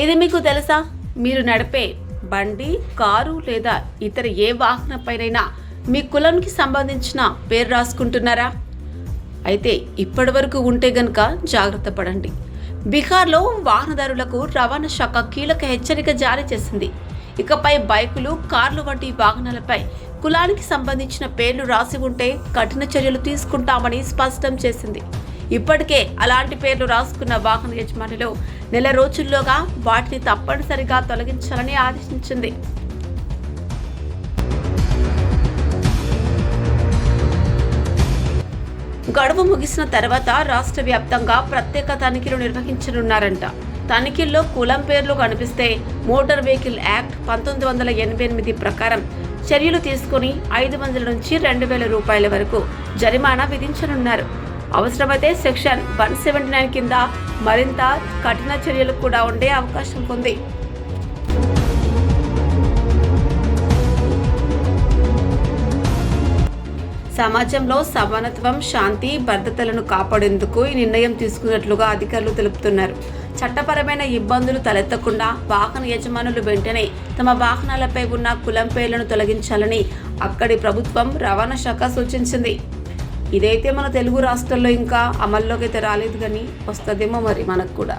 ఇది మీకు తెలుసా? మీరు నడిపే బండి, కారు లేదా ఇతర ఏ వాహనంపైనైనా మీ కులంకి సంబంధించిన పేరు రాసుకుంటున్నారా? అయితే ఇప్పటి వరకు ఉంటే గనుక జాగ్రత్త పడండి. బీహార్లో వాహనదారులకు రవాణా శాఖ కీలక హెచ్చరిక జారీ చేసింది. ఇకపై బైకులు, కార్లు వంటి వాహనాలపై కులానికి సంబంధించిన పేర్లు రాసి ఉంటే కఠిన చర్యలు తీసుకుంటామని స్పష్టం చేసింది. ఇప్పటికే అలాంటి పేర్లు రాసుకున్న వాహన యజమానులు నెల రోజుల్లోగా వాటిని తప్పనిసరిగా తొలగించాలని ఆదేశించింది. గడువు ముగిసిన తర్వాత రాష్ట్ర వ్యాప్తంగా ప్రత్యేక తనిఖీలు నిర్వహించనున్నారంట. తనిఖీల్లో కులం పేర్లు కనిపిస్తే మోటార్ వెహికల్ యాక్ట్ 1988 ప్రకారం చర్యలు తీసుకుని 500 నుంచి 2000 రూపాయల వరకు జరిమానా విధించనున్నారు. అవసరమైతే సెక్షన్ 179 కింద మరింత కఠిన చర్యలు కూడా ఉండే అవకాశం ఉంది. సమాజంలో సమానత్వం, శాంతి, భద్రతలను కాపాడేందుకు ఈ నిర్ణయం తీసుకున్నట్లుగా అధికారులు తెలుపుతున్నారు. చట్టపరమైన ఇబ్బందులు తలెత్తకుండా వాహన యజమానులు వెంటనే తమ వాహనాలపై ఉన్న కులం పేర్లను తొలగించాలని అక్కడి ప్రభుత్వం రవాణా శాఖ సూచించింది. ఇదైతే మన తెలుగు రాష్ట్రాల్లో ఇంకా అమల్లోకి అయితే రాలేదు, కానీ వస్తుందేమో మరి మనకు కూడా.